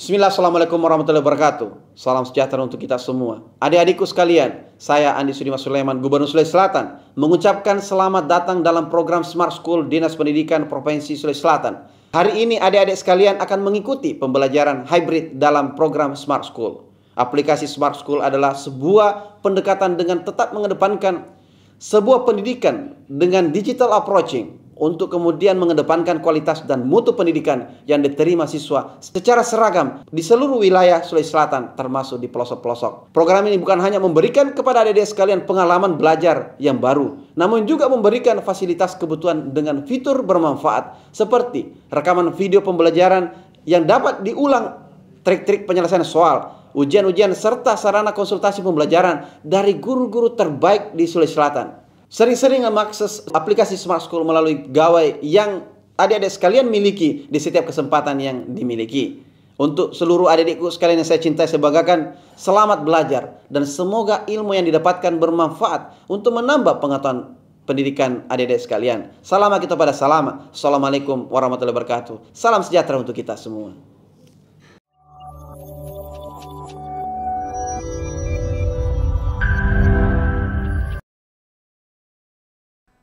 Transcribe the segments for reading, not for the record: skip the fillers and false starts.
Bismillah, Assalamualaikum warahmatullahi wabarakatuh. Salam sejahtera untuk kita semua. Adik-adikku sekalian, saya Andi Sudimas Sulaiman, Gubernur Sulawesi Selatan, mengucapkan selamat datang dalam program Smart School Dinas Pendidikan Provinsi Sulawesi Selatan. Hari ini adik-adik sekalian akan mengikuti pembelajaran hybrid dalam program Smart School. Aplikasi Smart School adalah sebuah pendekatan dengan tetap mengedepankan sebuah pendidikan dengan digital approaching, untuk kemudian mengedepankan kualitas dan mutu pendidikan yang diterima siswa secara seragam di seluruh wilayah Sulawesi Selatan, termasuk di pelosok-pelosok. Program ini bukan hanya memberikan kepada adik-adik sekalian pengalaman belajar yang baru, namun juga memberikan fasilitas kebutuhan dengan fitur bermanfaat seperti rekaman video pembelajaran yang dapat diulang, trik-trik penyelesaian soal, ujian-ujian, serta sarana konsultasi pembelajaran dari guru-guru terbaik di Sulawesi Selatan. Sering-sering mengakses aplikasi Smart School melalui gawai yang adik-adik sekalian miliki di setiap kesempatan yang dimiliki. Untuk seluruh adik-adikku sekalian yang saya cintai, saya banggakan, selamat belajar dan semoga ilmu yang didapatkan bermanfaat untuk menambah pengetahuan pendidikan adik-adik sekalian. Salam kita pada salam. Assalamualaikum warahmatullahi wabarakatuh. Salam sejahtera untuk kita semua.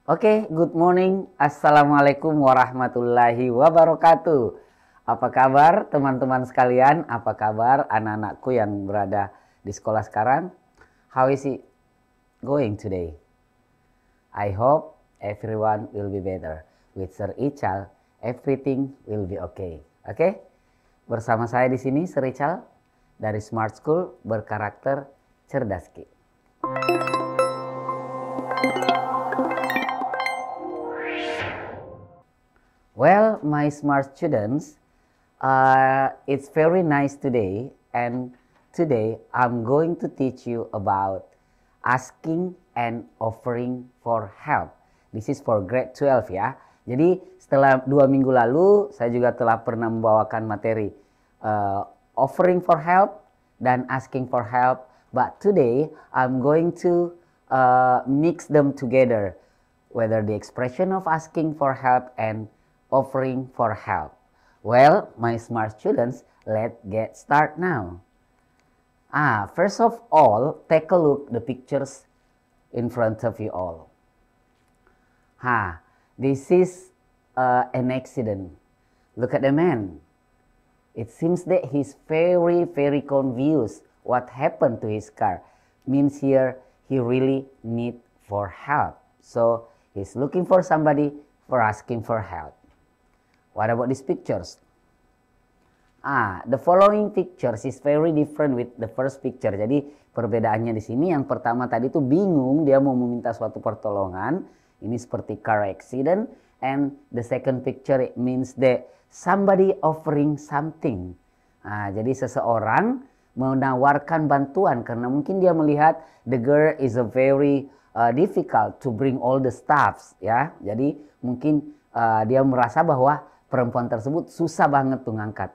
Oke, good morning. Assalamualaikum warahmatullahi wabarakatuh. Apa kabar teman-teman sekalian? Apa kabar anak-anakku yang berada di sekolah sekarang? How is it going today? I hope everyone will be better. With Sir Ical, everything will be okay. Oke? Bersama saya di sini Sir Ical dari Smart School berkarakter cerdas Ki. Well, my smart students, it's very nice today, and today I'm going to teach you about asking and offering for help. This is for grade 12 ya. Jadi setelah 2 minggu lalu saya juga telah pernah membawakan materi offering for help dan asking for help. But today I'm going to mix them together, whether the expression of asking for help and offering for help. Well, my smart students, let's get start now. First of all, take a look the pictures in front of you all. This is an accident. Look at the man. It seems that he's very confused. What happened to his car? Means here he really need for help. So he's looking for somebody for asking for help. What about these pictures? The following pictures is very different with the first picture. Jadi perbedaannya di sini, yang pertama tadi tuh bingung, dia mau meminta suatu pertolongan. Ini seperti car accident. And the second picture, it means that somebody offering something. Jadi seseorang menawarkan bantuan karena mungkin dia melihat the girl is a very difficult to bring all the stuffs, ya. Jadi mungkin dia merasa bahwa perempuan tersebut susah banget tuh ngangkat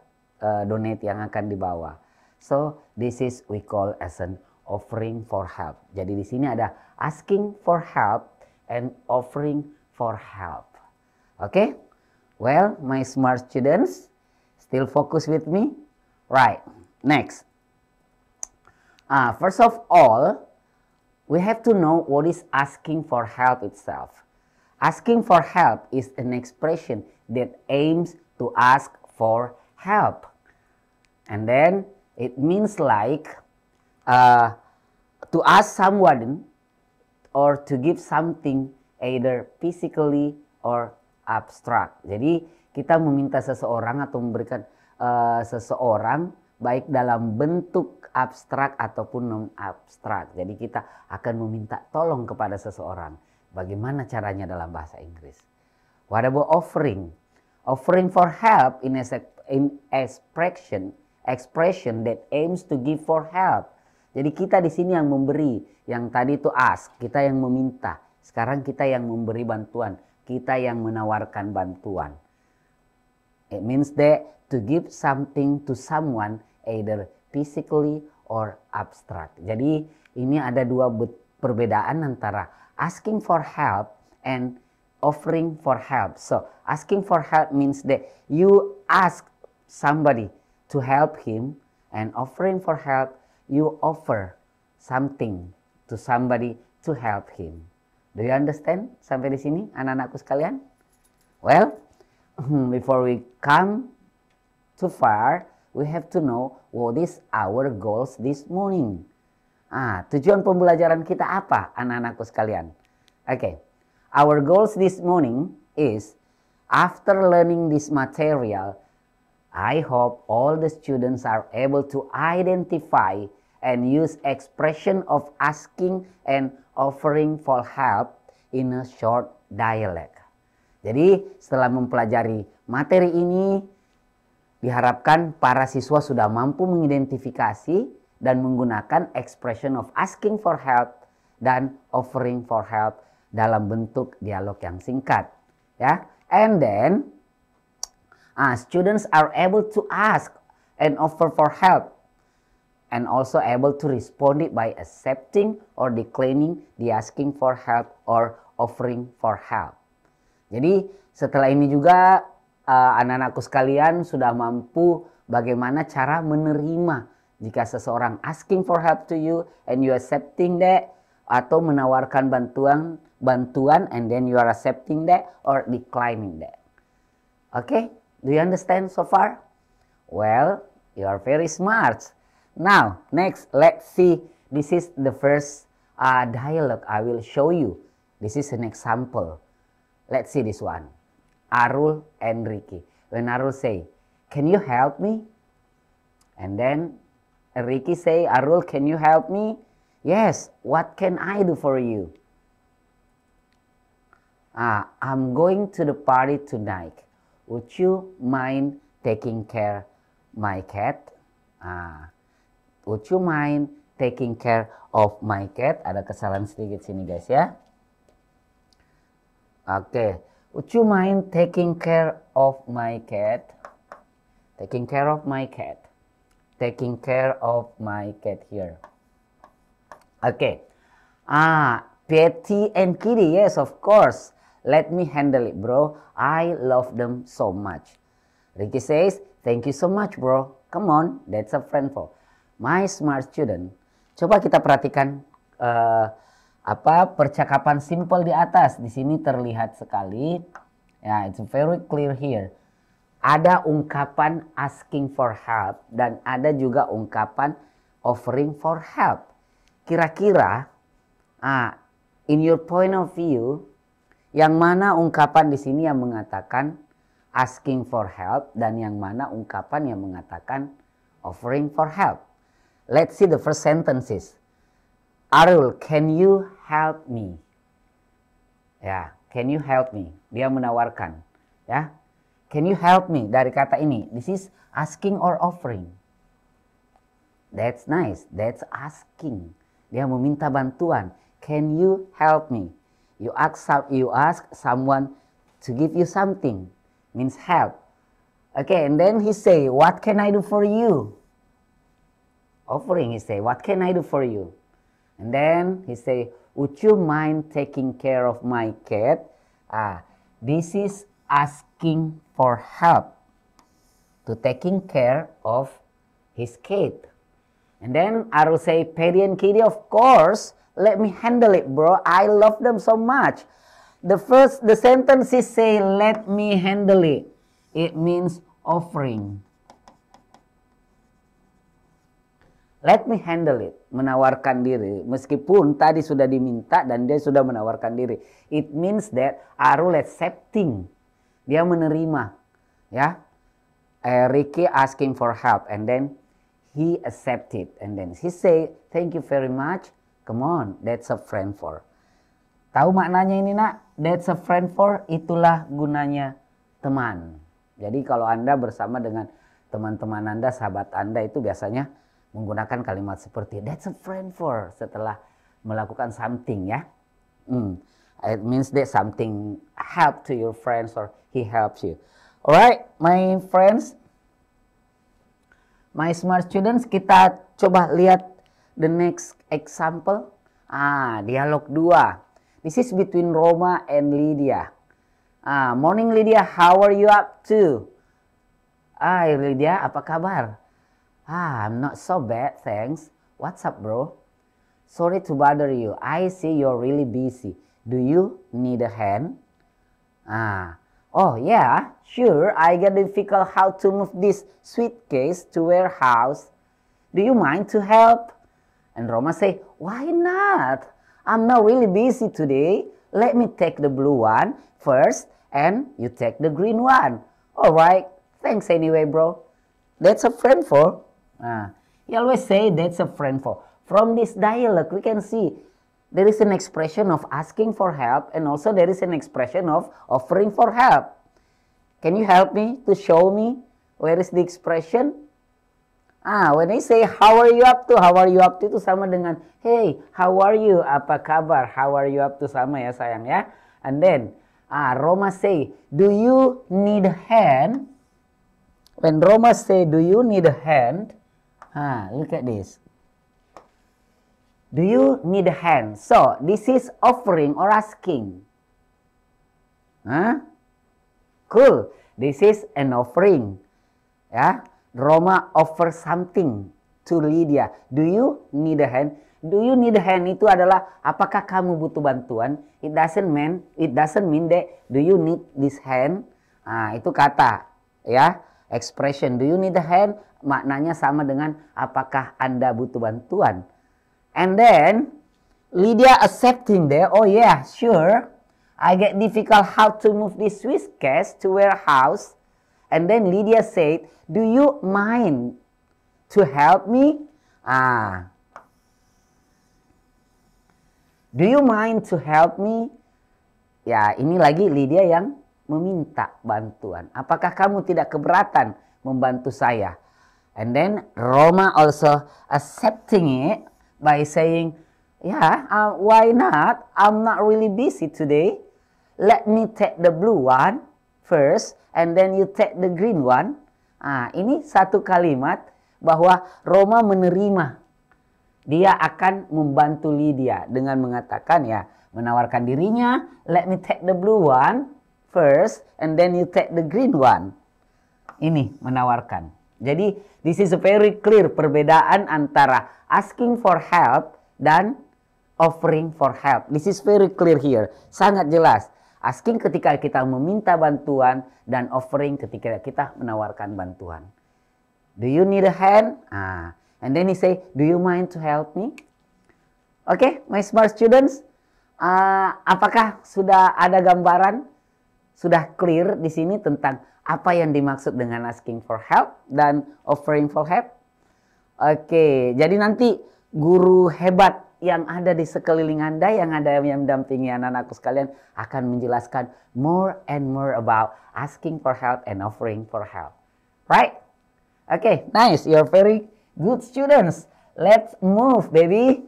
donate yang akan dibawa. So this is we call as an offering for help. Jadi di sini ada asking for help and offering for help. Okay? Well, my smart students, still focus with me? Right. Next. First of all, we have to know what is asking for help itself. Asking for help is an expression that aims to ask for help. And then it means like to ask someone or to give something either physically or abstract. Jadi kita meminta seseorang atau memberikan seseorang baik dalam bentuk abstrak ataupun non abstrak. Jadi kita akan meminta tolong kepada seseorang. Bagaimana caranya dalam bahasa Inggris? What about offering? Offering for help in expression that aims to give for help. Jadi kita di sini yang memberi, yang tadi itu ask, kita yang meminta. Sekarang kita yang memberi bantuan, kita yang menawarkan bantuan. It means that to give something to someone either physically or abstract. Jadi ini ada dua perbedaan antara asking for help and offering for help. So asking for help means that you ask somebody to help him and offering for help, you offer something to somebody to help him. Do you understand sampai di sini anak-anakku sekalian? Well, before we come too far, we have to know what is our goals this morning. Tujuan pembelajaran kita apa anak-anakku sekalian? Okay, our goals this morning is, after learning this material, I hope all the students are able to identify and use expression of asking and offering for help in a short dialogue. Jadi setelah mempelajari materi ini, diharapkan para siswa sudah mampu mengidentifikasi dan menggunakan expression of asking for help dan offering for help dalam bentuk dialog yang singkat. Ya, and then students are able to ask and offer for help, and also able to respond it by accepting or declining the asking for help or offering for help. Jadi setelah ini juga anak-anakku sekalian sudah mampu bagaimana cara menerima jika seseorang asking for help to you and you accepting that, atau menawarkan bantuan and then you are accepting that or declining that. Okay, do you understand so far? Well, you are very smart. Now, next, let's see. This is the first dialogue I will show you. This is an example. Let's see this one. Arul and Ricky. When Arul say, "Can you help me?" And then Ricky say, "Arul, can you help me?" "Yes, what can I do for you?" "I'm going to the party tonight. Would you mind taking care my cat?" Would you mind taking care of my cat? Ada kesalahan sedikit sini guys ya. Oke. Would you mind taking care of my cat? Taking care of my cat. Taking care of my cat here. Oke. Patty and Kitty, yes of course. Let me handle it bro. I love them so much. Ricky says, "Thank you so much bro. Come on, that's a friend for my smart student." Coba kita perhatikan percakapan simple di atas. Di sini terlihat sekali. Ya, it's very clear here. Ada ungkapan asking for help dan ada juga ungkapan offering for help. Kira-kira in your point of view, yang mana ungkapan di sini yang mengatakan asking for help dan yang mana ungkapan yang mengatakan offering for help? Let's see the first sentences. Arul, can you help me? Ya, can you help me? Dia menawarkan. Ya, can you help me? Dari kata ini, this is asking or offering. That's nice. That's asking. Dia meminta bantuan. Can you help me? You ask someone to give you something. Means help. Okay, and then he say, "What can I do for you?" Offering, he say, "What can I do for you?" And then he say, "Would you mind taking care of my cat?" This is asking for help to taking care of his cat. And then Arul say, "Patty and Kitty, of course, let me handle it, bro. I love them so much." The sentence is say, "Let me handle it." It means offering. Let me handle it, menawarkan diri. Meskipun tadi sudah diminta dan dia sudah menawarkan diri. It means that Arul accepting. Dia menerima. Ya. Ricky asking for help and then he accepted. And then he say, "Thank you very much. Come on, that's a friend for." Tahu maknanya ini nak? That's a friend for, itulah gunanya teman. Jadi kalau Anda bersama dengan teman-teman Anda, sahabat Anda itu biasanya menggunakan kalimat seperti that's a friend for setelah melakukan something ya. It means that something help to your friends or he helps you. Alright, my friends, my smart students, kita coba lihat the next example. Dialog 2. This is between Roma and Lydia. Morning Lydia, how are you up to? Hai Lydia, apa kabar? I'm not so bad, thanks. What's up, bro? Sorry to bother you. I see you're really busy. Do you need a hand? Oh yeah, sure. I get difficult how to move this suitcase to warehouse. Do you mind to help? And Roma say, why not? I'm not really busy today. Let me take the blue one first and you take the green one. Alright, thanks anyway, bro. That's a friend for. He always say that's a friend for. From this dialogue, we can see there is an expression of asking for help and also there is an expression of offering for help. Can you help me to show me where is the expression? When I say how are you up to? How are you up to itu sama dengan hey, how are you? Apa kabar? How are you up to sama ya sayang ya. And then Roma say, do you need a hand? When Roma say, do you need a hand? Look at this. Do you need a hand? So, this is offering or asking. Cool. This is an offering. Ya. Roma offer something to Lydia. Do you need a hand? Do you need a hand itu adalah apakah kamu butuh bantuan? It doesn't mean that do you need this hand? Itu kata ya, expression. Do you need a hand? Maknanya sama dengan apakah Anda butuh bantuan? And then Lydia accepting there. Oh yeah, sure. I get difficult how to move this suitcase to warehouse. And then Lydia said, do you mind to help me? Do you mind to help me? Ya, ini lagi Lydia yang meminta bantuan. Apakah kamu tidak keberatan membantu saya? And then Roma also accepting it by saying, yeah, why not? I'm not really busy today. Let me take the blue one first, and then you take the green one. Ini satu kalimat bahwa Roma menerima. Dia akan membantu Lydia dengan mengatakan ya, menawarkan dirinya, let me take the blue one first, and then you take the green one. Ini menawarkan. Jadi, this is a very clear perbedaan antara asking for help dan offering for help. This is very clear here. Sangat jelas. Asking ketika kita meminta bantuan dan offering ketika kita menawarkan bantuan. Do you need a hand? And then he say, do you mind to help me? Okay, my smart students. Apakah sudah ada gambaran? Sudah clear di sini tentang apa yang dimaksud dengan asking for help dan offering for help? Oke, jadi nanti guru hebat yang ada di sekeliling Anda, yang ada yang mendampingi anak-anakku sekalian akan menjelaskan more and more about asking for help and offering for help. Right? Okay, nice. You're very good students. Let's move, baby.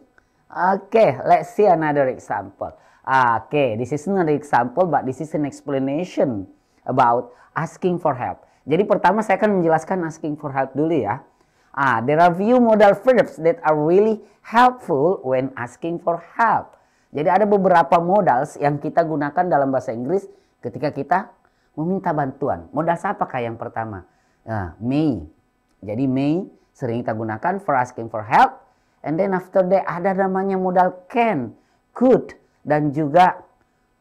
Okay, let's see another example. Okay, this is not an example, but this is an explanation about asking for help. Jadi pertama saya akan menjelaskan asking for help dulu ya. There are few modal verbs that are really helpful when asking for help. Jadi ada beberapa modals yang kita gunakan dalam bahasa Inggris ketika kita meminta bantuan. Modal apakah yang pertama? May. Jadi may sering kita gunakan for asking for help. And then after that ada namanya modal can, could, dan juga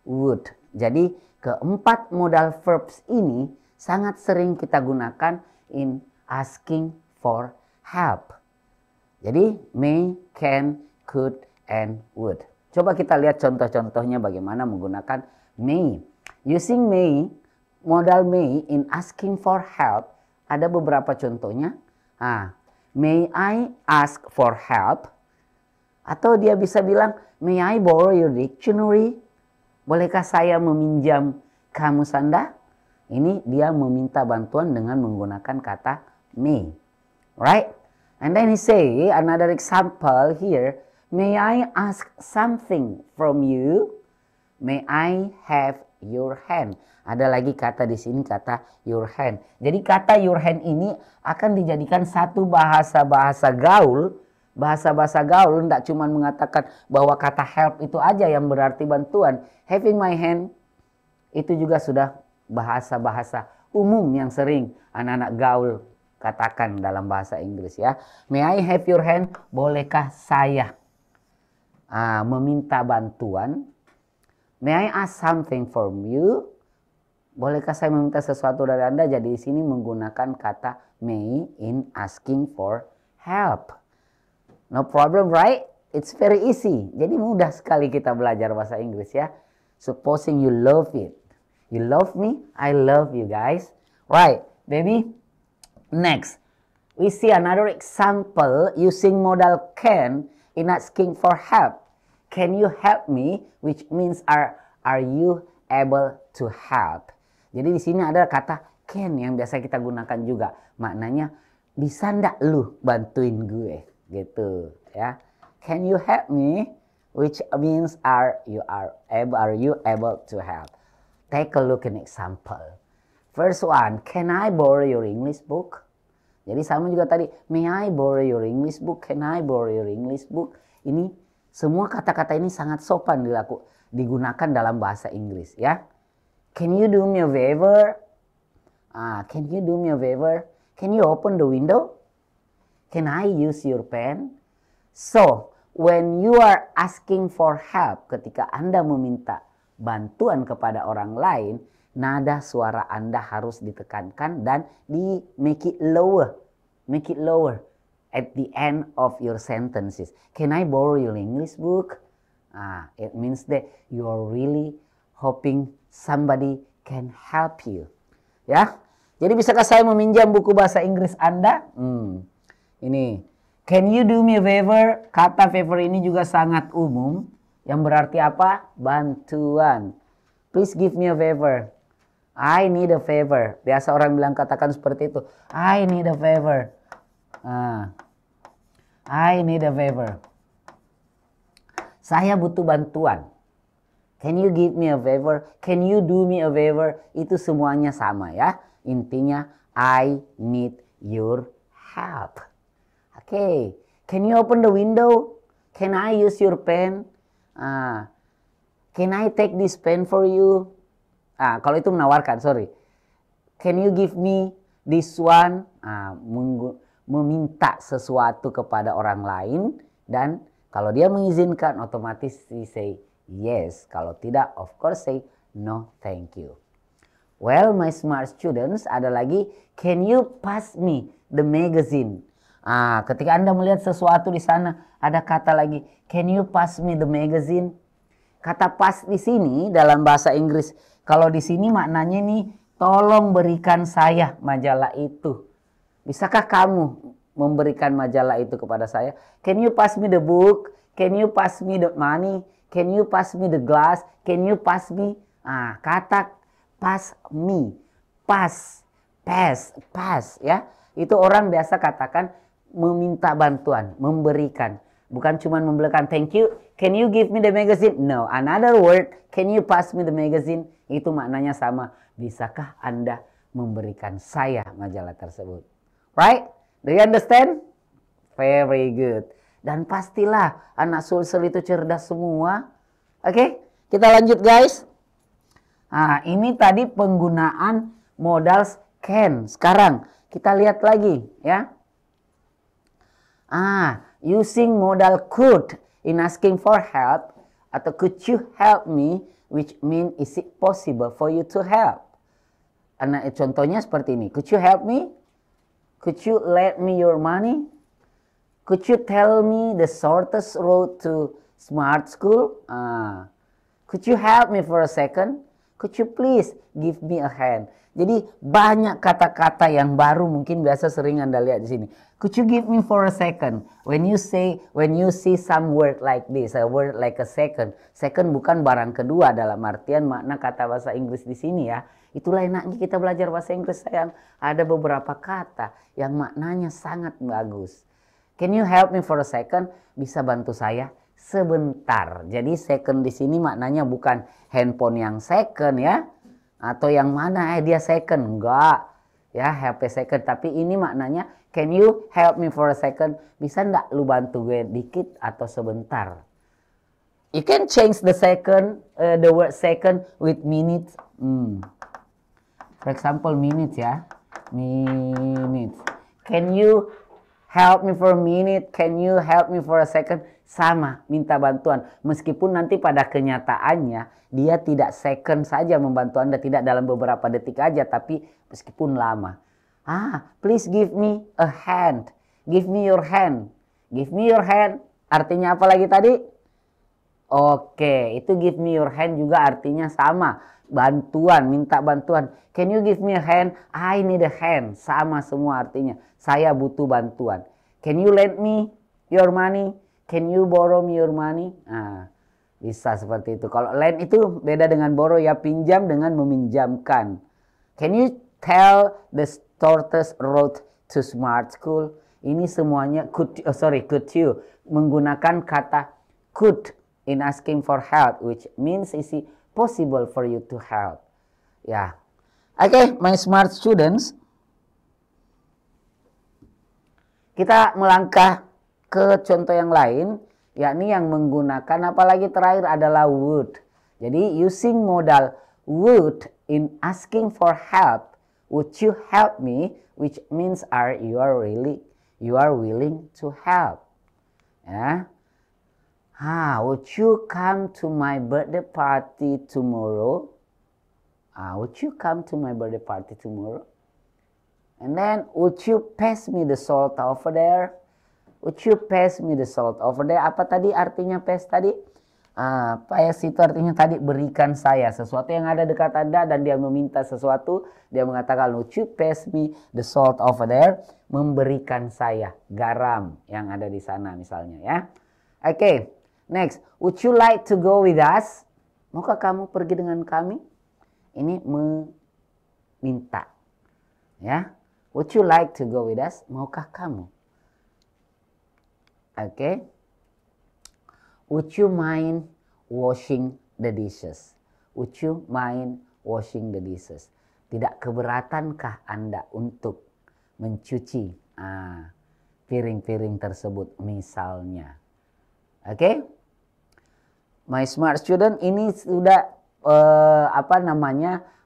would. Jadi keempat modal verbs ini sangat sering kita gunakan in asking for help. Jadi may, can, could, and would. Coba kita lihat contoh-contohnya bagaimana menggunakan may. Using may, modal may in asking for help, ada beberapa contohnya. May I ask for help? Atau dia bisa bilang, may I borrow your dictionary? Bolehkah saya meminjam kamus Anda? Ini dia meminta bantuan dengan menggunakan kata may. Right? And then he say, another example here, may I ask something from you? May I have your hand? Ada lagi kata di sini, kata your hand. Jadi kata your hand ini akan dijadikan satu bahasa-bahasa gaul. Bahasa-bahasa gaul tidak cuma mengatakan bahwa kata help itu aja yang berarti bantuan. Having my hand itu juga sudah bahasa-bahasa umum yang sering anak-anak gaul katakan dalam bahasa Inggris ya. May I have your hand? Bolehkah saya meminta bantuan? May I ask something from you? Bolehkah saya meminta sesuatu dari Anda? Jadi di sini menggunakan kata may in asking for help. No problem, right? It's very easy. Jadi mudah sekali kita belajar bahasa Inggris ya. Supposing you love it. You love me, I love you guys. Right, baby. Next, we see another example using modal can in asking for help. Can you help me? Which means are you able to help? Jadi di sini ada kata can yang biasa kita gunakan juga. Maknanya bisa ndak lu bantuin gue? Gitu ya. Can you help me? Which means are you able to help? Take a look at example. First one, can I borrow your English book? Jadi sama juga tadi, may I borrow your English book? Can I borrow your English book? Ini semua kata-kata ini sangat sopan digunakan dalam bahasa Inggris ya. Can you do me a favor? Can you do me a favor? Can you open the window? Can I use your pen? So, when you are asking for help, ketika Anda meminta bantuan kepada orang lain, nada suara Anda harus ditekankan dan make it lower. Make it lower at the end of your sentences. Can I borrow your English book? It means that you are really hoping somebody can help you. Ya. Jadi bisakah saya meminjam buku bahasa Inggris Anda? Ini. Can you do me a favor? Kata favor ini juga sangat umum. Yang berarti apa? Bantuan. Please give me a favor. I need a favor. Biasa orang bilang katakan seperti itu. I need a favor. I need a favor. Saya butuh bantuan. Can you give me a favor? Can you do me a favor? Itu semuanya sama ya. Intinya I need your help. Okay. Can you open the window? Can I use your pen? Can I take this pen for you? Kalau itu menawarkan, sorry. Can you give me this one? Meminta sesuatu kepada orang lain. Dan kalau dia mengizinkan, otomatis say yes. Kalau tidak, of course say no, thank you. Well, my smart students, ada lagi. Can you pass me the magazine? Ketika Anda melihat sesuatu di sana, ada kata lagi. Can you pass me the magazine? Kata pass di sini dalam bahasa Inggris. Kalau di sini maknanya nih, tolong berikan saya majalah itu. Bisakah kamu memberikan majalah itu kepada saya? Can you pass me the book? Can you pass me the money? Can you pass me the glass? Can you pass me? Kata pass me, pass ya. Itu orang biasa katakan meminta bantuan, memberikan. Bukan cuma memberikan thank you, can you give me the magazine? No, another word, can you pass me the magazine? Itu maknanya sama. Bisakah Anda memberikan saya majalah tersebut? Right? Do you understand? Very good. Dan pastilah anak Sulsel itu cerdas semua. Oke, kita lanjut guys. Ini tadi penggunaan modal can. Sekarang kita lihat lagi ya. Using modal could in asking for help atau could you help me, which mean is it possible for you to help? Contohnya seperti ini. Could you help me? Could you lend me your money? Could you tell me the shortest road to smart school? Could you help me for a second? Could you please give me a hand? Jadi banyak kata-kata yang baru mungkin biasa sering Anda lihat di sini. Could you give me for a second? When you see some word like this, a word like a second. Second bukan barang kedua dalam artian makna kata bahasa Inggris di sini ya. Itulah enaknya kita belajar bahasa Inggris sayang. Ada beberapa kata yang maknanya sangat bagus. Can you help me for a second? Bisa bantu saya sebentar. Jadi second di sini maknanya bukan handphone yang second ya. Atau yang mana dia second. Enggak. Ya HP second. Tapi ini maknanya can you help me for a second? Bisa enggak lu bantu gue dikit atau sebentar? You can change the second, the word second with minutes. For example, minutes ya. Minutes. Can you help me for a minute? Can you help me for a second? Sama, minta bantuan. Meskipun nanti pada kenyataannya dia tidak second saja membantu Anda, tidak dalam beberapa detik aja, tapi meskipun lama. Please give me a hand. Give me your hand. Give me your hand. Artinya apa lagi tadi? Oke, itu give me your hand juga artinya sama. Bantuan, minta bantuan. Can you give me a hand? I need a hand. Sama semua artinya. Saya butuh bantuan. Can you lend me your money? Can you borrow me your money? Bisa seperti itu. Kalau lend itu beda dengan borrow ya, pinjam dengan meminjamkan. Can you tell the shortest road to smart school? Ini semuanya could you menggunakan kata could in asking for help, which means is it possible for you to help. Ya. Okay, my smart students. Kita melangkah ke contoh yang lain, yakni yang menggunakan apalagi terakhir adalah would. Jadi using modal would in asking for help, would you help me, which means you are willing to help. Ya. Would you come to my birthday party tomorrow? Would you come to my birthday party tomorrow? And then, would you pass me the salt over there? Would you pass me the salt over there? Apa tadi artinya pass tadi? Pass itu artinya tadi berikan saya sesuatu yang ada dekat Anda dan dia meminta sesuatu. Dia mengatakan, would you pass me the salt over there? Memberikan saya garam yang ada di sana misalnya ya. Oke, next. Would you like to go with us? Maukah kamu pergi dengan kami? Ini meminta. Ya. Would you like to go with us? Maukah kamu? Oke. Would you mind washing the dishes? Would you mind washing the dishes? Tidak keberatankah Anda untuk mencuci piring-piring tersebut misalnya? Oke? My smart student, ini sudah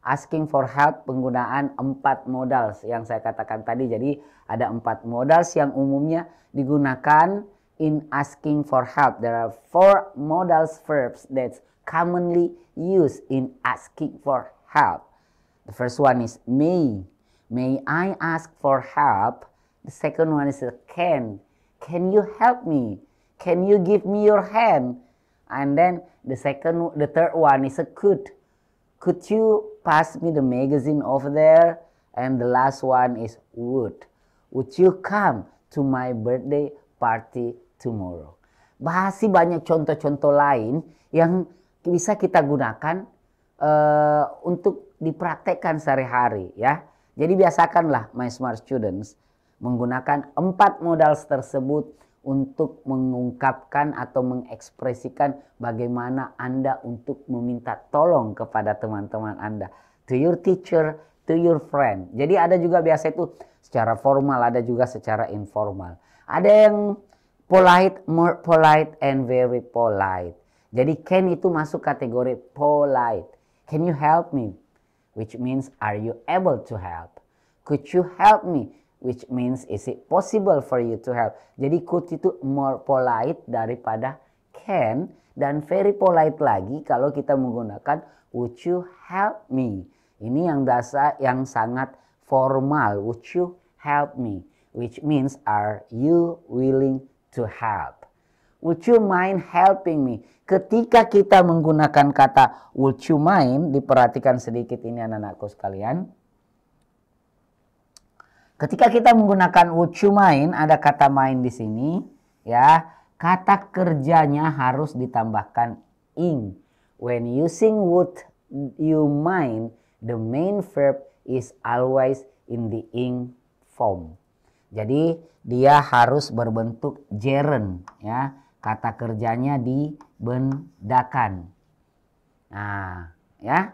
asking for help penggunaan 4 modals yang saya katakan tadi. Jadi ada 4 modals yang umumnya digunakan in asking for help. There are 4 modals verbs that's commonly used in asking for help. The first one is may. May I ask for help? The second one is can. Can you help me? Can you give me your hand? And then the third one is a could. Could you pass me the magazine over there? And the last one is would. Would you come to my birthday party tomorrow? Masih banyak contoh-contoh lain yang bisa kita gunakan untuk dipraktekkan sehari-hari ya. Jadi biasakanlah my smart students menggunakan 4 modals tersebut untuk mengungkapkan atau mengekspresikan bagaimana Anda untuk meminta tolong kepada teman-teman Anda. To your teacher, to your friend. Jadi ada juga biasa itu secara formal, ada juga secara informal. Ada yang polite, more polite, and very polite. Jadi can itu masuk kategori polite. Can you help me? Which means are you able to help? Could you help me? Which means is it possible for you to help? Jadi could itu more polite daripada can, dan very polite lagi kalau kita menggunakan would you help me. Ini yang yang sangat formal. Would you help me? Which means are you willing to help? Would you mind helping me? Ketika kita menggunakan kata would you mind, diperhatikan sedikit ini anak-anakku sekalian. Ketika kita menggunakan would you mind, ada kata mind di sini, ya. Kata kerjanya harus ditambahkan ing. When using would you mind, the main verb is always in the ing form. Jadi dia harus berbentuk gerund, ya. Kata kerjanya dibendakan. Nah, ya.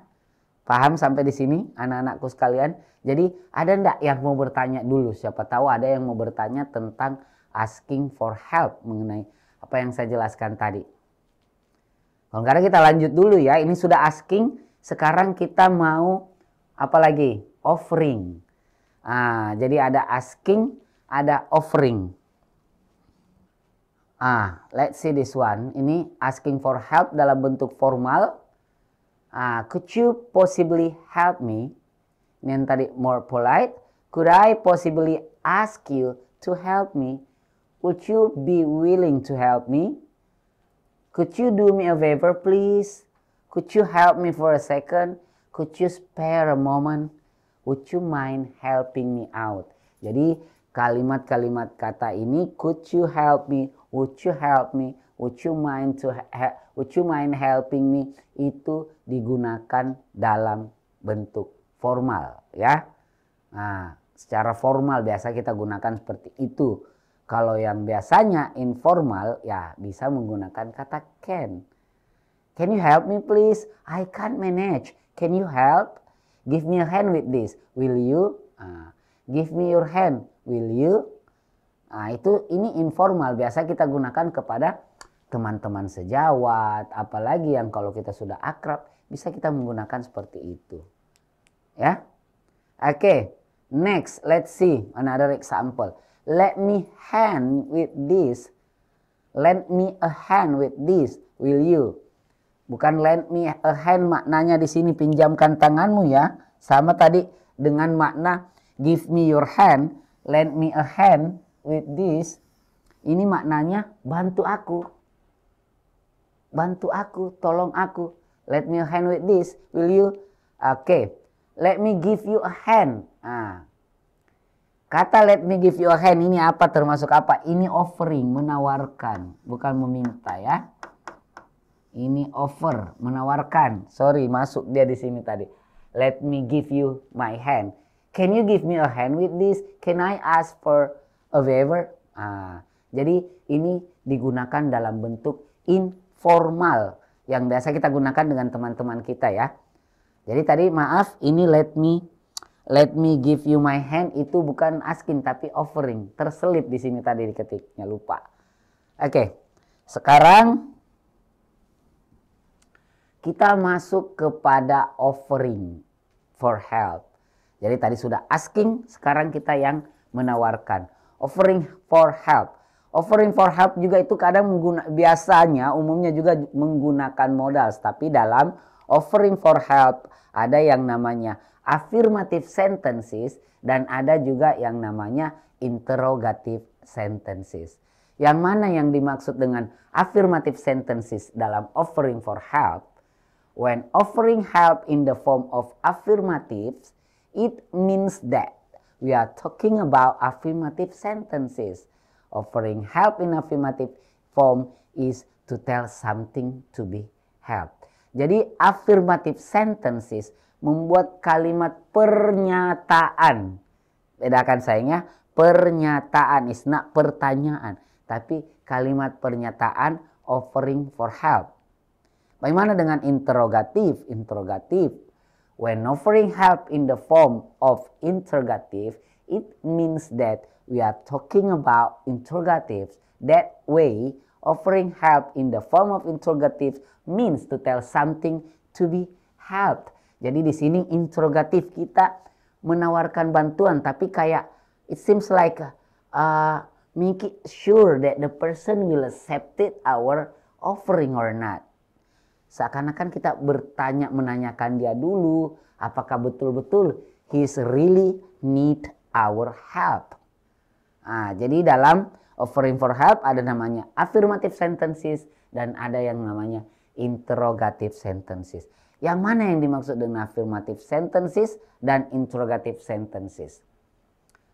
Paham sampai di sini anak-anakku sekalian? Jadi ada enggak yang mau bertanya dulu? Siapa tahu ada yang mau bertanya tentang asking for help mengenai apa yang saya jelaskan tadi. Kalau enggak kita lanjut dulu ya. Ini sudah asking, sekarang kita mau apa lagi? offering. Jadi ada asking, ada offering. Let's see this one. Ini asking for help dalam bentuk formal. Could you possibly help me? Ini yang tadi more polite. Could I possibly ask you to help me? Would you be willing to help me? Could you do me a favor, please? Could you help me for a second? Could you spare a moment? Would you mind helping me out? Jadi kalimat-kalimat kata ini, could you help me? Would you help me? Would you mind helping me? Itu digunakan dalam bentuk formal, ya. Secara formal biasa kita gunakan seperti itu. Kalau yang biasanya informal, ya bisa menggunakan kata can. Can you help me please? I can't manage. Can you help? Give me a hand with this. Will you? Give me your hand. Will you? Ini informal. Biasa kita gunakan kepada teman-teman sejawat. Apalagi yang kalau kita sudah akrab, bisa kita menggunakan seperti itu. Ya. Oke. Next, let's see another example. Let me hand with this. Lend me a hand with this. Will you? Bukan lend me a hand maknanya di sini pinjamkan tanganmu ya. Sama tadi dengan makna give me your hand, lend me a hand with this. Ini maknanya bantu aku. Bantu aku, tolong aku. Let me a hand with this, will you? Oke. Let me give you a hand. Kata let me give you a hand ini apa, termasuk apa? Ini offering, menawarkan, bukan meminta ya. Ini offer, menawarkan. Sorry, masuk dia di sini tadi. Let me give you my hand. Can you give me a hand with this? Can I ask for a favor? Jadi ini digunakan dalam bentuk informal yang biasa kita gunakan dengan teman-teman kita ya. Jadi tadi maaf, ini let me give you my hand itu bukan asking tapi offering. Terselip di sini tadi diketiknya, lupa. Oke. Sekarang kita masuk kepada offering for help. Jadi tadi sudah asking, sekarang kita yang menawarkan. Offering for help. Offering for help juga itu kadang biasanya umumnya juga menggunakan modal. Tapi dalam offering for help ada yang namanya affirmative sentences dan ada juga yang namanya interrogative sentences. Yang mana yang dimaksud dengan affirmative sentences dalam offering for help? When offering help in the form of affirmatives, it means that we are talking about affirmative sentences. Offering help in affirmative form is to tell something to be helped. Jadi affirmative sentences membuat kalimat pernyataan. Bedakan sayangnya, pernyataan is not pertanyaan. Tapi kalimat pernyataan offering for help. Bagaimana dengan interrogative? Interrogative. When offering help in the form of interrogative, it means that we are talking about interrogatives. That way, offering help in the form of interrogative means to tell something to be helped. Jadi di sini interrogatif kita menawarkan bantuan, tapi kayak it seems like making sure that the person will accept it our offering or not. Seakan-akan kita bertanya, menanyakan dia dulu, apakah betul-betul he's really need our help. Jadi dalam offering for help ada namanya affirmative sentences dan ada yang namanya interrogative sentences. Yang mana yang dimaksud dengan affirmative sentences dan interrogative sentences?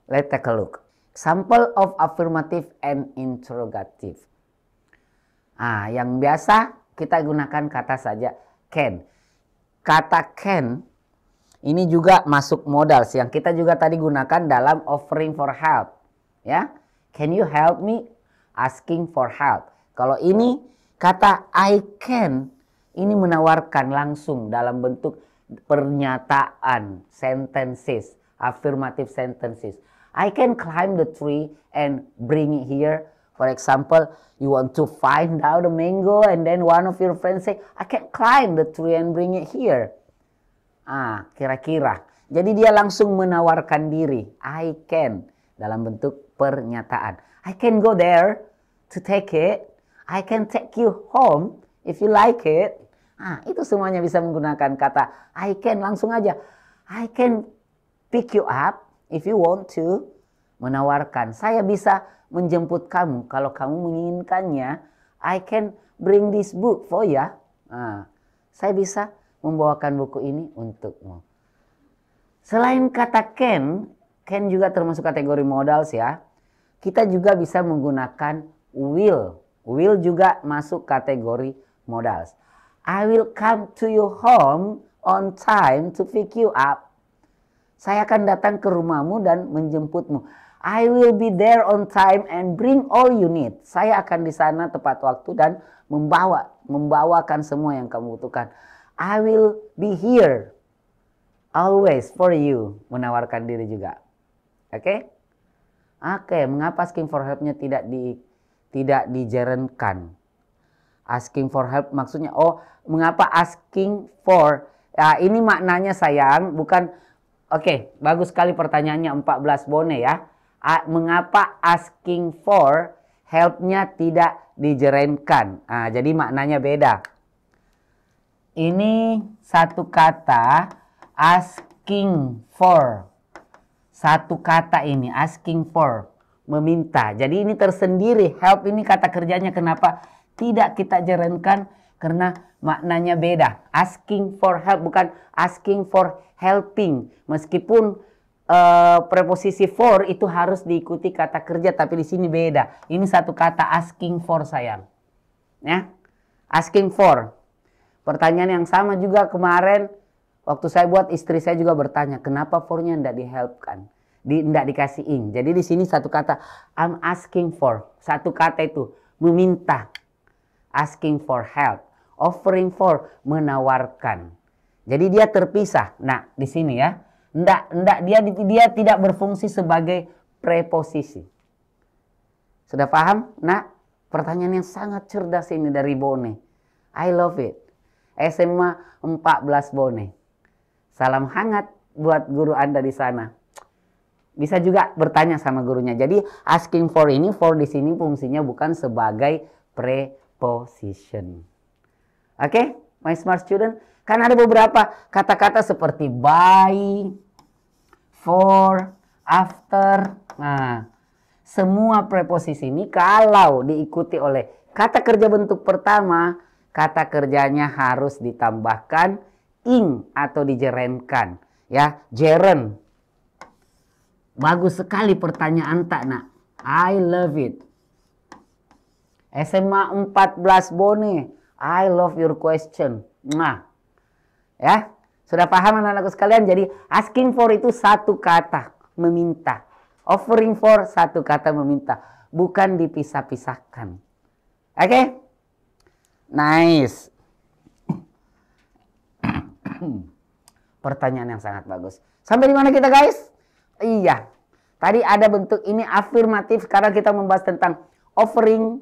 Let's take a look. Example of affirmative and interrogative. Yang biasa kita gunakan kata saja can. Kata can ini juga masuk modals yang kita juga tadi gunakan dalam offering for help. Ya, can you help me? Asking for help. Kalau ini kata I can, ini menawarkan langsung dalam bentuk pernyataan, sentences, affirmative sentences. I can climb the tree and bring it here. For example, you want to find out a mango and then one of your friends say, I can climb the tree and bring it here. Kira-kira. Jadi dia langsung menawarkan diri. I can. Dalam bentuk pernyataan. I can go there to take it. I can take you home if you like it. Nah, itu semuanya bisa menggunakan kata I can. Langsung aja. I can pick you up if you want to. Menawarkan. Saya bisa menjemput kamu kalau kamu menginginkannya. I can bring this book for you. Nah, saya bisa membawakan buku ini untukmu. Selain kata can juga termasuk kategori modals ya. Kita juga bisa menggunakan will. Will juga masuk kategori modals. I will come to your home on time to pick you up. Saya akan datang ke rumahmu dan menjemputmu. I will be there on time and bring all you need. Saya akan di sana tepat waktu dan membawakan semua yang kamu butuhkan. I will be here always for you. Menawarkan diri juga. Oke? Oke, mengapa asking for help-nya tidak dijerenkan? Asking for help maksudnya, mengapa asking for? Ya, ini maknanya sayang, bukan. Oke, bagus sekali pertanyaannya 14 bone ya. Mengapa asking for help-nya tidak dijerenkan? Nah, jadi maknanya beda. Ini satu kata asking for. Satu kata ini asking for, meminta. Jadi ini tersendiri. Help ini kata kerjanya kenapa tidak kita jerenkan? Karena maknanya beda. Asking for help bukan asking for helping. Meskipun preposisi for itu harus diikuti kata kerja, tapi di sini beda. Ini satu kata asking for sayang. Ya, asking for. Pertanyaan yang sama juga kemarin waktu saya buat, istri saya juga bertanya, kenapa for-nya tidak di-helpkan? Tidak dikasih ing. Jadi di sini satu kata, I'm asking for. Satu kata itu, meminta. Asking for help. Offering for, menawarkan. Jadi dia terpisah. Nah, di sini ya. Dia tidak berfungsi sebagai preposisi. Sudah paham? Nah, pertanyaan yang sangat cerdas ini dari Bone. I love it. SMA 14 Bone. Salam hangat buat guru Anda di sana. Bisa juga bertanya sama gurunya. Jadi asking for ini, for di sini fungsinya bukan sebagai preposition. Oke, my smart student. Kan ada beberapa kata-kata seperti by, for, after. Nah, semua preposisi ini kalau diikuti oleh kata kerja bentuk pertama, kata kerjanya harus ditambahkan ing atau dijerenkan. Ya, jeren. Bagus sekali pertanyaan tak nak. I love it. SMA 14 Bone. I love your question. Nah. Ya, sudah paham anak-anakku sekalian? Jadi asking for itu satu kata, meminta. Offering for satu kata, meminta. Bukan dipisah-pisahkan. Oke? Nice. Pertanyaan yang sangat bagus. Sampai di mana kita guys? Iya. Tadi ada bentuk ini afirmatif karena kita membahas tentang offering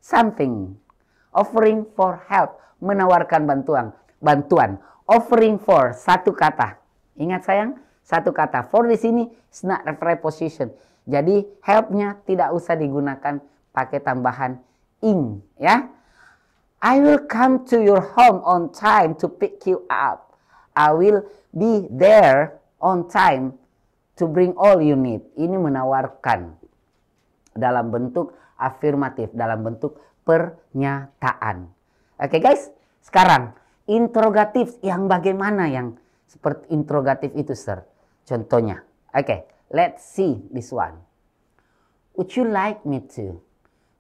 something. Offering for help. Menawarkan bantuan. Offering for, satu kata. Ingat sayang, satu kata. For di sini is not a preposition. Jadi help-nya tidak usah digunakan pakai tambahan ing. Ya. I will come to your home on time to pick you up. I will be there on time to bring all you need. Ini menawarkan dalam bentuk afirmatif, dalam bentuk pernyataan. Oke guys, sekarang interrogatif yang bagaimana yang seperti interrogatif itu, sir? Contohnya. Oke, let's see this one. Would you like me to?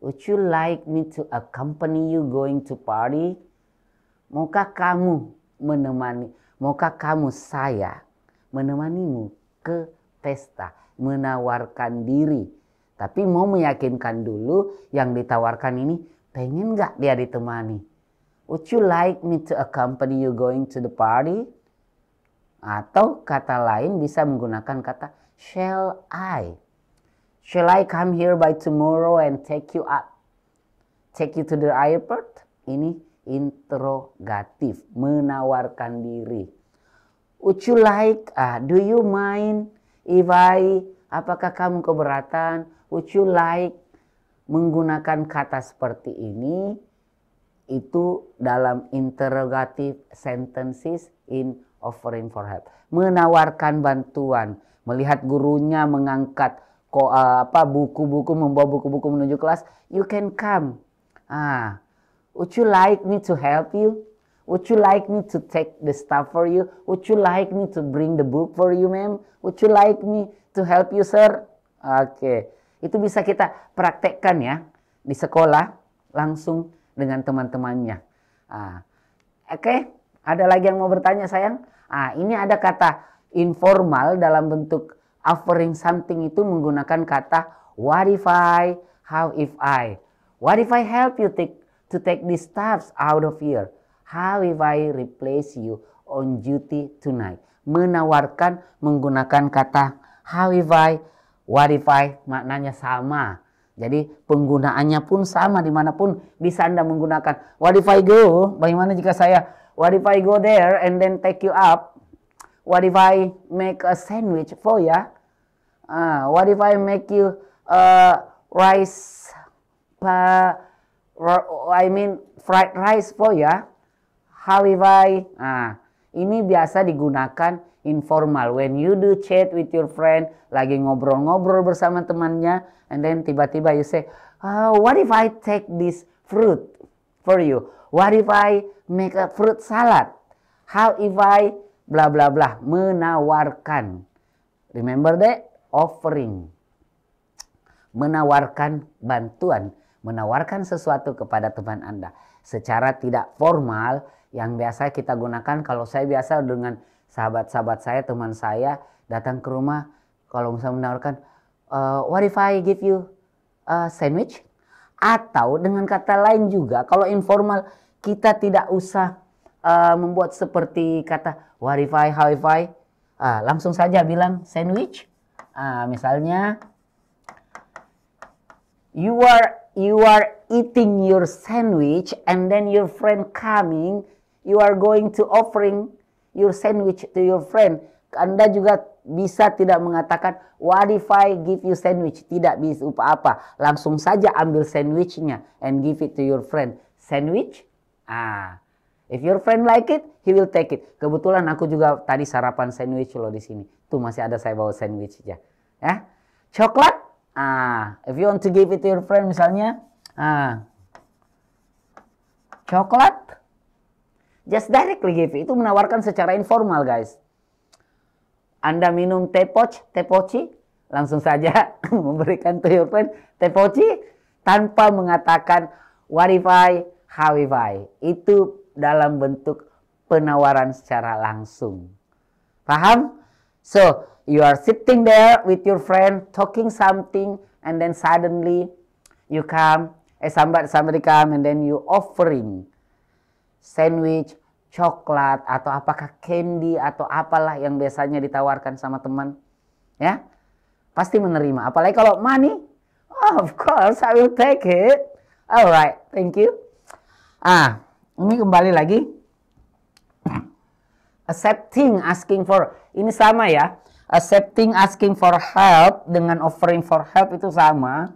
Would you like me to accompany you going to party? Maukah kamu saya menemanimu ke pesta? Menawarkan diri. Tapi mau meyakinkan dulu yang ditawarkan ini, pengen nggak dia ditemani? Would you like me to accompany you going to the party? Atau kata lain bisa menggunakan kata shall I? Shall I come here by tomorrow and take you up? Take you to the airport? Ini interrogatif, menawarkan diri. Would you like, do you mind if apakah kamu keberatan? Would you like menggunakan kata seperti ini? Itu dalam interrogative sentences in offering for help. Menawarkan bantuan. Melihat gurunya mengangkat buku-buku, membawa buku-buku menuju kelas. You can come. Would you like me to help you? Would you like me to take the stuff for you? Would you like me to bring the book for you, ma'am? Would you like me to help you, sir? Oke. Itu bisa kita praktekkan ya di sekolah langsung dengan teman-temannya. Oke. Ada lagi yang mau bertanya, sayang? Ini ada kata informal dalam bentuk offering something itu menggunakan kata what if I, how if I. What if I help you to take these stuffs out of here? How if I replace you on duty tonight? Menawarkan menggunakan kata how if I, what if I, maknanya sama. Jadi penggunaannya pun sama dimanapun bisa Anda menggunakan. What if I go? Bagaimana jika saya, what if I go there and then take you up? What if I make a sandwich for ya? What if I make you fried rice for ya? How if I? Ini biasa digunakan informal. When you do chat with your friend, lagi ngobrol-ngobrol bersama temannya, and then tiba-tiba you say, what if I take this fruit for you? What if I make a fruit salad? How if I bla bla bla? Menawarkan. Remember that? Offering. Menawarkan bantuan, menawarkan sesuatu kepada teman Anda secara tidak formal. Yang biasa kita gunakan, kalau saya biasa dengan sahabat-sahabat saya, teman saya datang ke rumah, kalau misalnya menawarkan, what if I give you a sandwich? Atau dengan kata lain juga, kalau informal kita tidak usah membuat seperti kata what if I, how if I, langsung saja bilang sandwich. Misalnya, you are eating your sandwich and then your friend coming. You are going to offering your sandwich to your friend. Anda juga bisa tidak mengatakan, what if I give you sandwich? Tidak bisa apa-apa. Langsung saja ambil sandwichnya and give it to your friend. Sandwich? If your friend like it, he will take it. Kebetulan aku juga tadi sarapan sandwich loh di sini. Tuh masih ada saya bawa sandwich aja. Ya. Coklat? If you want to give it to your friend misalnya, coklat? Just directly give it. Itu menawarkan secara informal, guys. Anda minum tepoci, langsung saja memberikan to your friend tepoci tanpa mengatakan what if I, how if I. Itu dalam bentuk penawaran secara langsung. Paham? So, you are sitting there with your friend talking something and then suddenly you come, somebody come and then you offering sandwich, coklat, atau apakah candy, atau apalah yang biasanya ditawarkan sama teman. Ya, pasti menerima. Apalagi kalau money, of course I will take it. Alright, thank you. Ini kembali lagi. Accepting, asking for. Ini sama ya. Accepting, asking for help dengan offering for help itu sama.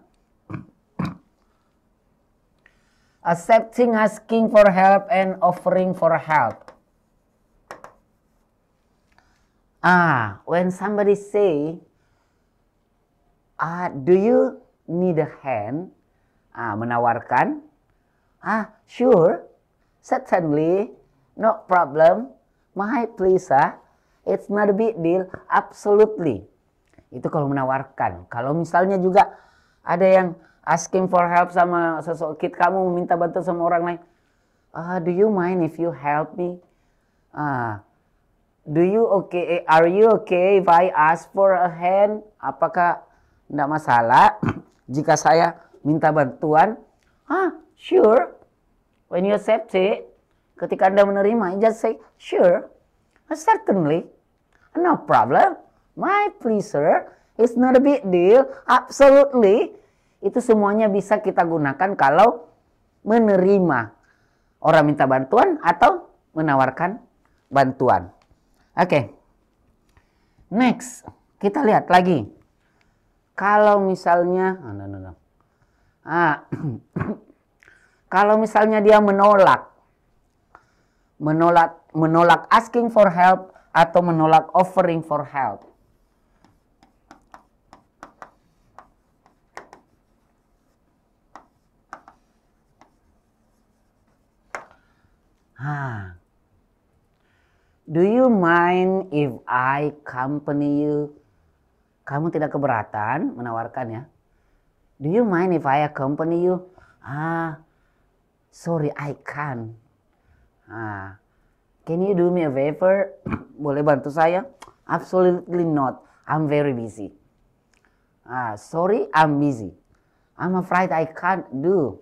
Accepting, asking for help, and offering for help. When somebody say, do you need a hand? Menawarkan. Sure, certainly, no problem. My pleasure, it's not a big deal, absolutely. Itu kalau menawarkan. Kalau misalnya juga ada yang asking for help sama seseorang, kamu meminta bantuan sama orang lain. Do you mind if you help me? Are you okay if I ask for a hand? Apakah tidak masalah jika saya minta bantuan? Sure. When you accept it, ketika Anda menerima, just say, sure, certainly, no problem, my pleasure, it's not a big deal, absolutely. Itu semuanya bisa kita gunakan kalau menerima orang minta bantuan atau menawarkan bantuan. Oke. Next, kita lihat lagi. Kalau misalnya, kalau misalnya dia menolak asking for help atau menolak offering for help. Do you mind if I accompany you? Kamu tidak keberatan menawarkan ya? Do you mind if I accompany you? Sorry, I can't. Can you do me a favor? Boleh bantu saya? Absolutely not. I'm very busy. Sorry, I'm busy. I'm afraid I can't do.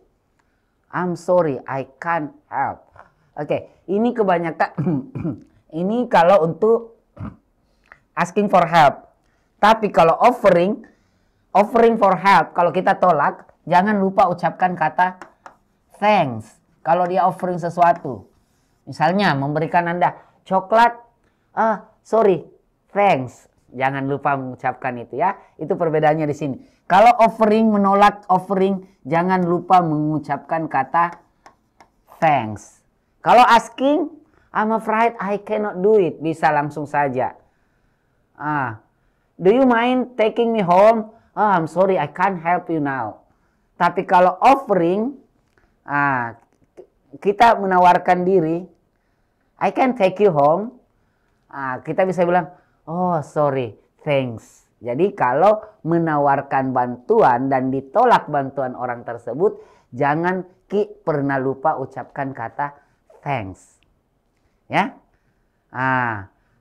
I'm sorry, I can't help. Oke, ini kebanyakan ini kalau untuk asking for help. Tapi kalau offering for help, kalau kita tolak, jangan lupa ucapkan kata thanks. Kalau dia offering sesuatu. Misalnya memberikan Anda coklat, sorry, thanks. Jangan lupa mengucapkan itu ya. Itu perbedaannya di sini. Kalau offering menolak offering, jangan lupa mengucapkan kata thanks. Kalau asking, I'm afraid I cannot do it. Bisa langsung saja. Do you mind taking me home? I'm sorry, I can't help you now. Tapi kalau offering, kita menawarkan diri, I can take you home. Kita bisa bilang, oh sorry, thanks. Jadi kalau menawarkan bantuan dan ditolak bantuan orang tersebut, jangan pernah lupa ucapkan kata thanks. Ya.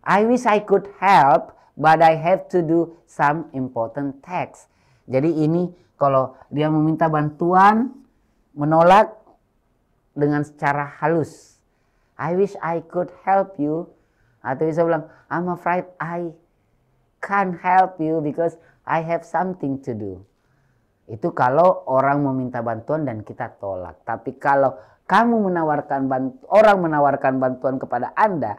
I wish I could help, but I have to do some important tasks. Jadi ini kalau dia meminta bantuan, menolak dengan secara halus. I wish I could help you. Atau bisa bilang, I'm afraid I can't help you because I have something to do. Itu kalau orang meminta bantuan dan kita tolak. Tapi kalau kamu orang menawarkan bantuan kepada Anda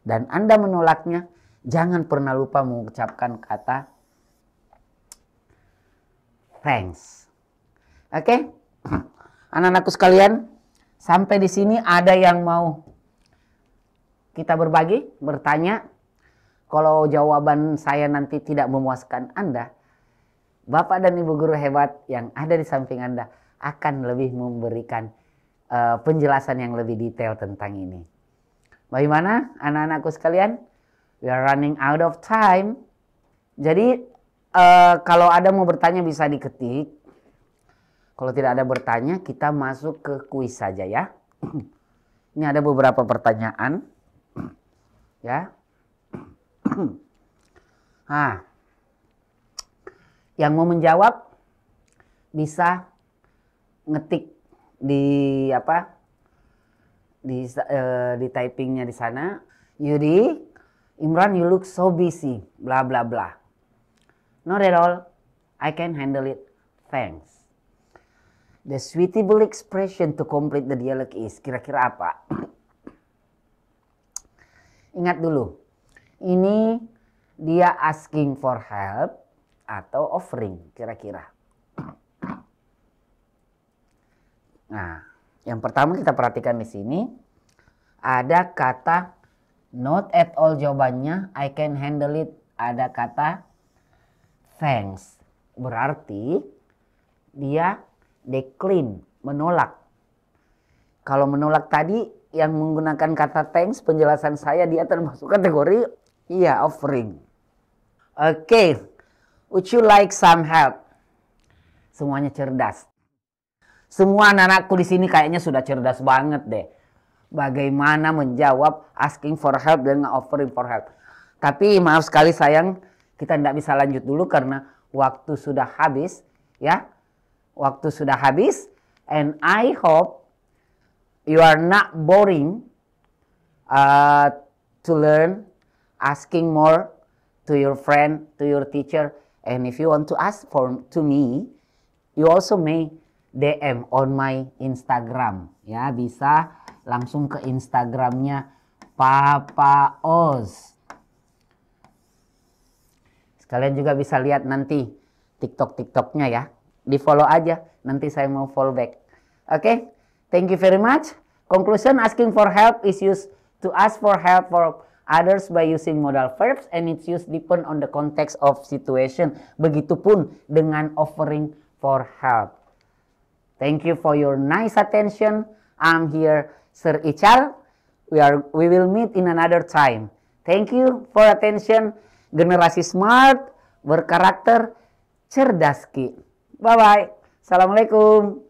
dan Anda menolaknya, jangan pernah lupa mengucapkan kata thanks. Oke? Anak-anakku sekalian, sampai di sini ada yang mau kita berbagi, bertanya? Kalau jawaban saya nanti tidak memuaskan Anda, Bapak dan Ibu guru hebat yang ada di samping Anda akan lebih memberikan penjelasan yang lebih detail tentang ini. Bagaimana anak-anakku sekalian? We are running out of time. Jadi kalau ada mau bertanya bisa diketik. Kalau tidak ada bertanya, kita masuk ke kuis saja ya. Ini ada beberapa pertanyaan. Ya. Yang mau menjawab bisa ngetik di typingnya di sana. Yudi, Imran, you look so busy, bla bla bla. Not at all, I can handle it, thanks. The suitable expression to complete the dialogue is, kira-kira apa? Ingat dulu, ini dia asking for help atau offering, kira-kira. Nah, yang pertama kita perhatikan di sini ada kata not at all jawabannya, I can handle it. Ada kata thanks. Berarti dia decline, menolak. Kalau menolak tadi yang menggunakan kata thanks, penjelasan saya dia termasuk kategori offering. Oke. Would you like some help? Semuanya cerdas. Semua anak-anakku di sini kayaknya sudah cerdas banget deh. Bagaimana menjawab asking for help dan offering for help. Tapi maaf sekali sayang, kita tidak bisa lanjut dulu karena waktu sudah habis. Ya, waktu sudah habis. And I hope you are not boring to learn asking more to your friend, to your teacher. And if you want to ask to me, you also may DM on my Instagram. Ya, bisa langsung ke Instagramnya Papa Oz. Kalian juga bisa lihat nanti TikTok-TikToknya ya. Di follow aja, nanti saya mau follow back. Oke, thank you very much. Conclusion, asking for help is used to ask for help for others by using modal verbs and it's used depend on the context of situation. Begitupun dengan offering for help. Thank you for your nice attention. I'm here, Sir Ical. We will meet in another time. Thank you for attention. Generasi smart, berkarakter, cerdas ki. Bye-bye. Assalamualaikum.